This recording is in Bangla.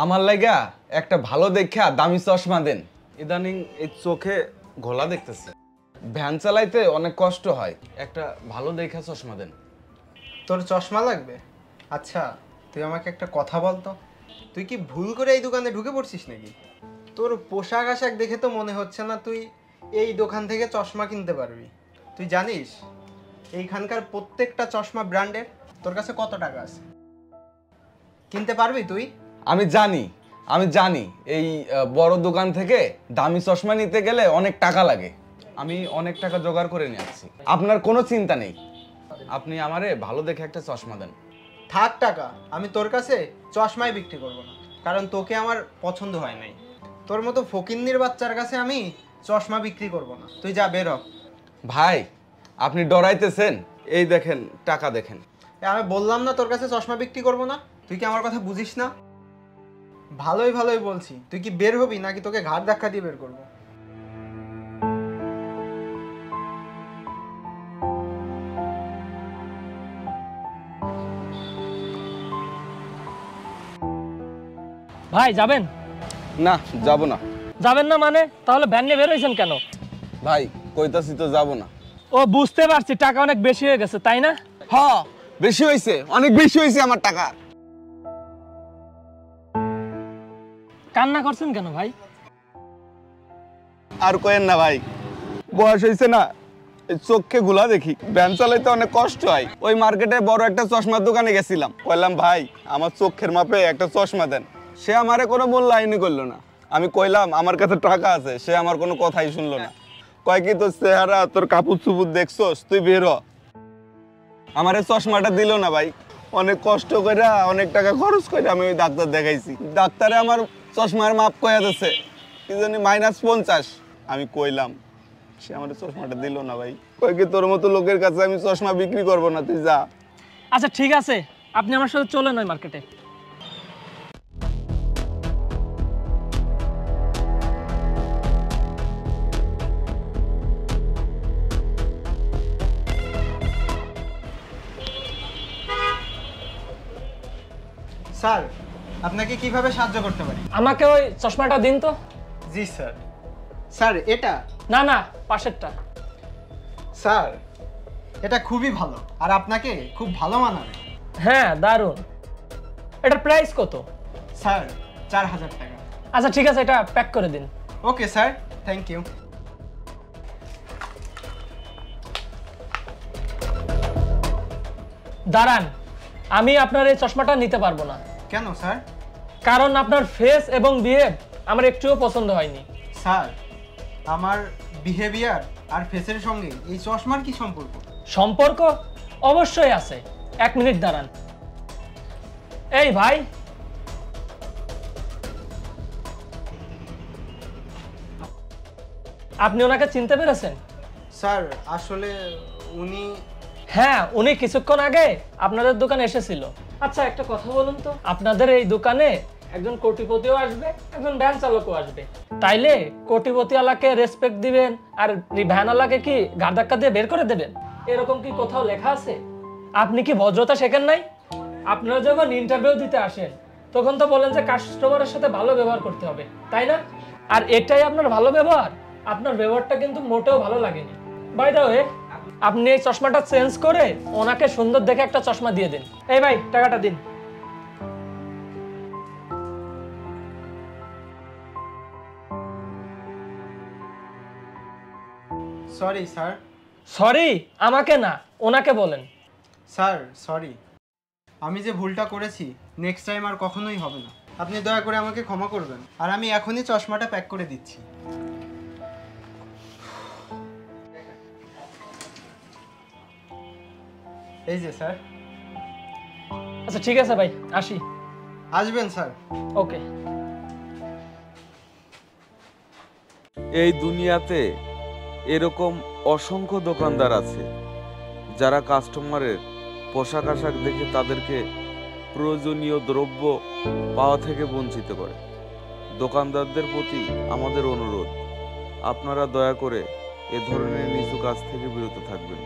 আমার লাগা একটা ভালো দেখা দামি চশমা দেন। ইদানিং এই চোখে ঘোলা দেখতেছি, ভ্যান চালাইতে অনেক কষ্ট হয়। একটা ভালো দেখা চশমা দেন। তোর চশমা লাগবে? আচ্ছা, তুই আমাকে একটা কথা বলতো, তুই কি ভুল করে এই দোকানে ঢুকে পড়ছিস নাকি? তোর পোশাক আশাক দেখে তো মনে হচ্ছে না তুই এই দোকান থেকে চশমা কিনতে পারবি। তুই জানিস এইখানকার প্রত্যেকটা চশমা ব্র্যান্ডের? তোর কাছে কত টাকা আছে? কিনতে পারবি তুই? আমি জানি এই বড় দোকান থেকে দামি চশমা নিতে গেলে অনেক টাকা লাগে। আমি অনেক টাকা জোগাড় করে নিয়ে আসছি, আপনার কোনো চিন্তা নেই। আপনি আমারে ভালো দেখে একটা চশমা দেন। থাক টাকা, আমি তোর কাছে চশমাই বিক্রি করব না, কারণ তোকে আমার পছন্দ হয় নাই। তোর মতো ফকিন্নির বাচ্চার কাছে আমি চশমা বিক্রি করব না, তুই যা বের হ। ভাই, আপনি ডরাইতেছেন? এই দেখেন টাকা দেখেন। আমি বললাম না তোর কাছে চশমা বিক্রি করব না? তুই কি আমার কথা বুঝিস না? ভালোই বলছি, তুই কি বের হবি নাকি তোকে ঘাট ধাক্কা দিয়ে বের করবো? ভাই যাবেন? না, যাব না। যাবেন না মানে? তাহলে ভ্যান নিয়ে বের হয়েছেন কেন? ভাই কইতাছি তো যাব না। ও বুঝতে পারছি, টাকা অনেক বেশি হয়ে গেছে তাই না? হ্যাঁ, বেশি হয়েছে, অনেক বেশি হয়েছে আমার টাকা। কান্না করছেন কেন ভাই? আর কইেন না ভাই, বয়স হয়েছে না, এই চোখে গুলা দেখি, ভ্যান চালাইতে অনেক কষ্ট হয়। ওই মার্কেটে বড় একটা চশমার দোকানে গেছিলাম, কইলাম ভাই আমার চোখের মাপে একটা চশমা দেন। সে আমারে কোনো মূল্যায়নই করলো না। আমি কইলাম আমার কাছে টাকা আছে, সে আমার কোনো কথাই শুনলো না। কয় কি তোর চেহারা, তোর কাপড় চুপুর দেখছোস, তুই বের হ। আমার এই চশমাটা দিল না ভাই। অনেক কষ্ট করে, অনেক টাকা খরচ করে আমি ওই ডাক্তার দেখাইছি। ডাক্তারে আমার চশমার মাপ কয়া দিচ্ছে কি জানি -50। আমি কইলাম, সে আমার চশমাটা দিল না ভাই। কয় কি তোর মতো লোকের কাছে আমি চশমা বিক্রি করবো না, তুই যা। আচ্ছা ঠিক আছে, আপনি আমার সাথে চলেন ওই মার্কেটে। স্যার, আপনাকে কিভাবে সাহায্য করতে পারি? আমাকে ওই চশমাটা দিন তো। জি স্যার। স্যার এটা? না না, পাশেরটা। স্যার এটা খুবই ভালো, আর আপনাকে খুব ভালো মানাবে। হ্যাঁ দারুণ। এটার প্রাইস কত? স্যার 4000 টাকা। আচ্ছা ঠিক আছে, এটা প্যাক করে দিন। Okay sir, thank you. দাঁড়ান, আমি আপনার এই চশমাটা নিতে পারবো না। কেন স্যার? কারণ আপনার ফেস এবং বিহেভ আমার একটুও পছন্দ হয়নি। স্যার, আমার বিহেভিয়ার আর ফেসের সঙ্গে এই চশমার কি সম্পর্ক? সম্পর্ক অবশ্যই আছে। 1 মিনিট দাঁড়ান। এই ভাই, আপনি ওনাকে চিনতে পেরেছেন? স্যার আসলে উনি... হ্যাঁ, উনি কিছুক্ষণ আগে আপনাদের দোকানে এসেছিল। আচ্ছা একটা কথা বলুন তো, আপনাদের এই দোকানে একজন কোটিপতিও আসবে, একজন ভ্যান চালকও আসবে, তাইলে কোটিপতিওয়ালাকে রেসপেক্ট দিবেন আর ভ্যানওয়ালাকে কি ঘাড় ধাক্কা দিয়ে বের করে দেবেন? এরকম কি কোথাও লেখা আছে? আপনি কি ভদ্রতা শেখেন নাই? আপনারা যখন ইন্টারভিউ দিতে আসেন তখন তো বলেন যে কাস্টমারের সাথে ভালো ব্যবহার করতে হবে, তাই না? আর এটাই আপনার ভালো ব্যবহার? আপনার ব্যবহারটা কিন্তু মোটেও ভালো লাগেনি। বাই দ্য ওয়ে, আপনি এই চশমাটা চেঞ্জ করে ওনাকে সুন্দর দেখে একটা চশমা দিয়ে দিন। এই ভাই, টাকাটা দিন। Sorry sir. সরি আমাকে না, ওনাকে বলেন। স্যার সরি, আমি যে ভুলটা করেছি নেক্সট টাইম আর কখনোই হবে না। আপনি দয়া করে আমাকে ক্ষমা করবেন, আর আমি এখনই চশমাটা প্যাক করে দিচ্ছি। এই যে স্যার। আচ্ছা ঠিক আছে ভাই, আসি। আসবেন স্যার। ওকে। এই দুনিয়াতে এরকম অসংখ্য দোকানদার আছে যারা কাস্টমারের পোশাক আশাক দেখে তাদেরকে প্রয়োজনীয় দ্রব্য পাওয়া থেকে বঞ্চিত করে। দোকানদারদের প্রতি আমাদের অনুরোধ, আপনারা দয়া করে এ ধরনের নিচু কাজ থেকে বিরত থাকবেন।